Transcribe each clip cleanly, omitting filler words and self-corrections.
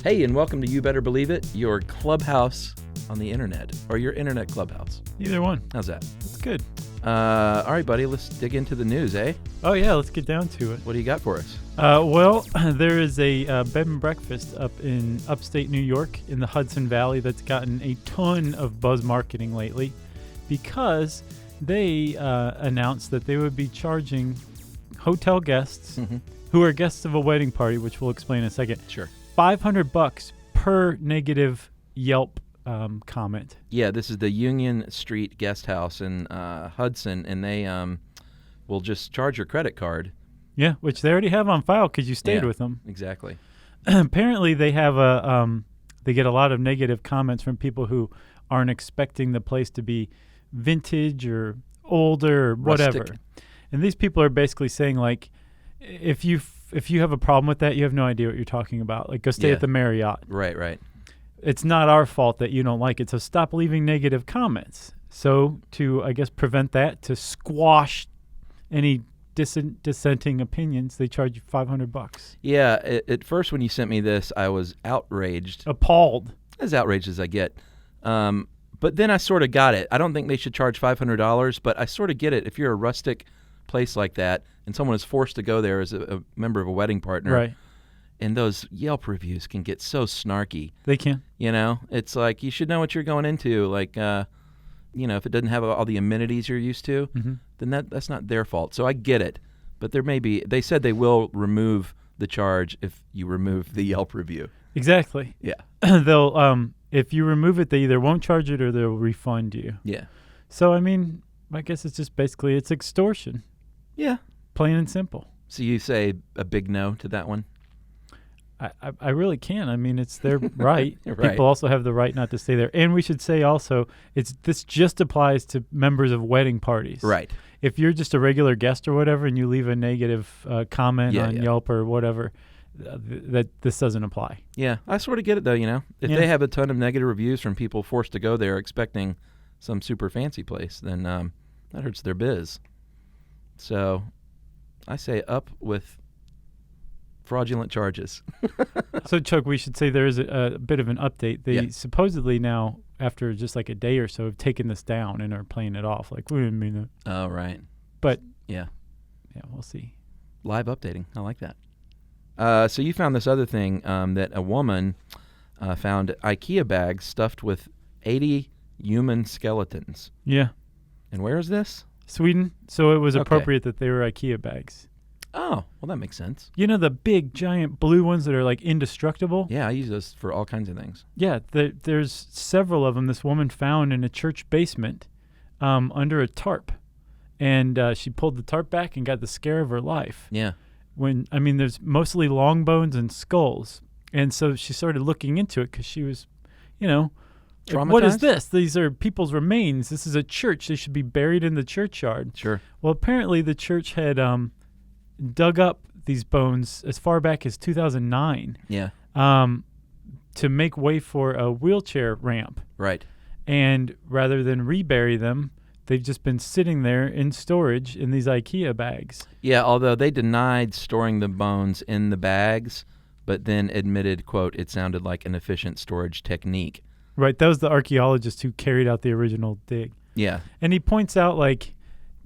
Hey, and welcome to You Better Believe It, your clubhouse on the internet, or your internet clubhouse. Either one. How's that? It's good. All right, buddy, let's dig into the news, eh? Oh, yeah, let's get down to it. What do you got for us? Well, there is a bed and breakfast up in upstate New York in the Hudson Valley that's gotten a ton of buzz marketing lately because they announced that they would be charging hotel guests who are guests of a wedding party, which we'll explain in a second. Sure. $500 per negative Yelp comment. Yeah, this is the Union Street Guest House in Hudson, and they will just charge your credit card. Yeah, which they already have on file because you stayed with them. Exactly. Apparently, they have they get a lot of negative comments from people who aren't expecting the place to be vintage or older or whatever. Rustic. And these people are basically saying, like, if you have a problem with that, you have no idea what you're talking about. Like, go stay at the Marriott. Right. It's not our fault that you don't like it, so stop leaving negative comments. So to, I guess, prevent that, to squash any dissenting opinions, they charge you $500. Yeah, at first when you sent me this, I was outraged. Appalled. As outraged as I get. But then I sort of got it. I don't think they should charge $500, but I sort of get it. If you're a rustic place like that and someone is forced to go there as a member of a wedding partner, Right. And those Yelp reviews can get so snarky. They can. You know, it's like you should know what you're going into. Like, if it doesn't have all the amenities you're used to, then that's not their fault. So I get it. But they said they will remove the charge if you remove the Yelp review. Exactly. Yeah. They'll, if you remove it, they either won't charge it or they'll refund you. Yeah. So, I mean, I guess it's just basically, it's extortion. Yeah. Plain and simple. So you say a big no to that one? I really can. I mean, it's their right. Right. People also have the right not to stay there. And we should say also, this just applies to members of wedding parties. Right. If you're just a regular guest or whatever and you leave a negative comment on Yelp or whatever, that this doesn't apply. Yeah, I sort of get it, though, you know. If they have a ton of negative reviews from people forced to go there expecting some super fancy place, then that hurts their biz. So I say up with fraudulent charges. So, Chuck, we should say there is a bit of an update. They supposedly now, after just like a day or so, have taken this down and are playing it off. Like, we didn't mean that. Oh, right. But, yeah, we'll see. Live updating. I like that. So you found this other thing that a woman found Ikea bags stuffed with 80 human skeletons. Yeah. And where is this? Sweden. So it was appropriate that they were Ikea bags. Oh, well, that makes sense. You know the big, giant blue ones that are like indestructible? Yeah, I use those for all kinds of things. Yeah, there's several of them this woman found in a church basement under a tarp. And she pulled the tarp back and got the scare of her life. Yeah. There's mostly long bones and skulls. And so she started looking into it because she was, traumatized? What is this? These are people's remains. This is a church. They should be buried in the churchyard. Sure. Well, apparently the church had dug up these bones as far back as 2009. Yeah. To make way for a wheelchair ramp. Right. And rather than rebury them, they've just been sitting there in storage in these Ikea bags. Yeah, although they denied storing the bones in the bags, but then admitted, quote, it sounded like an efficient storage technique. Right. That was the archaeologist who carried out the original dig. Yeah. And he points out, like,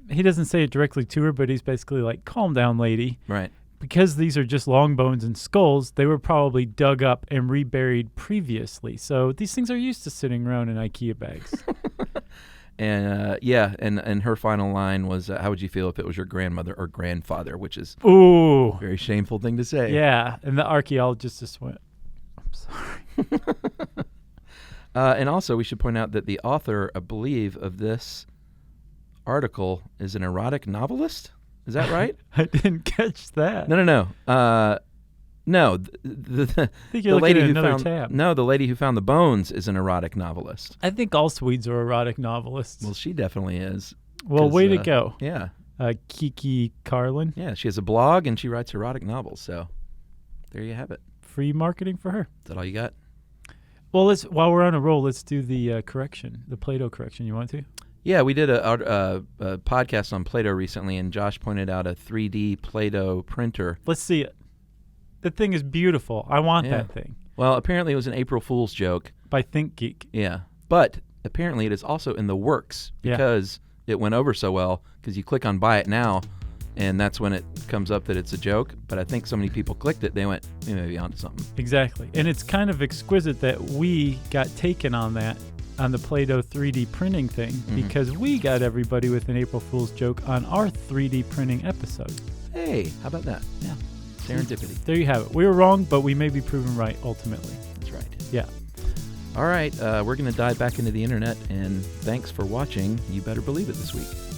he doesn't say it directly to her, but he's basically like, calm down, lady. Right. Because these are just long bones and skulls, they were probably dug up and reburied previously. So these things are used to sitting around in Ikea bags. And, and her final line was, how would you feel if it was your grandmother or grandfather, which is a very shameful thing to say. Yeah, and the archaeologist just went, I'm sorry. And also, we should point out that the author, I believe, of this article is an erotic novelist. Is that right? I didn't catch that. No. No, the think you're lady looking who at another found tab. No, the lady who found the bones is an erotic novelist. I think all Swedes are erotic novelists. Well, she definitely is. Well, way to go. Yeah. Kiki Carlin. Yeah, she has a blog and she writes erotic novels. So there you have it. Free marketing for her. Is that all you got? Well, while we're on a roll, let's do the correction, the Play-Doh correction. You want to? Yeah, we did a podcast on Play-Doh recently, and Josh pointed out a 3D Play-Doh printer. Let's see it. The thing is beautiful. I want that thing. Well, apparently it was an April Fool's joke. By ThinkGeek. Yeah. But apparently it is also in the works because it went over so well, because you click on buy it now, and that's when it comes up that it's a joke. But I think so many people clicked it, they went, we may be onto something. Exactly. And it's kind of exquisite that we got taken on that, on the Play-Doh 3D printing thing, because we got everybody with an April Fool's joke on our 3D printing episode. Hey, how about that? Yeah. Serendipity. There you have it. We were wrong, but we may be proven right ultimately. That's right. Yeah. All right, we're going to dive back into the internet, and thanks for watching You Better Believe It this week.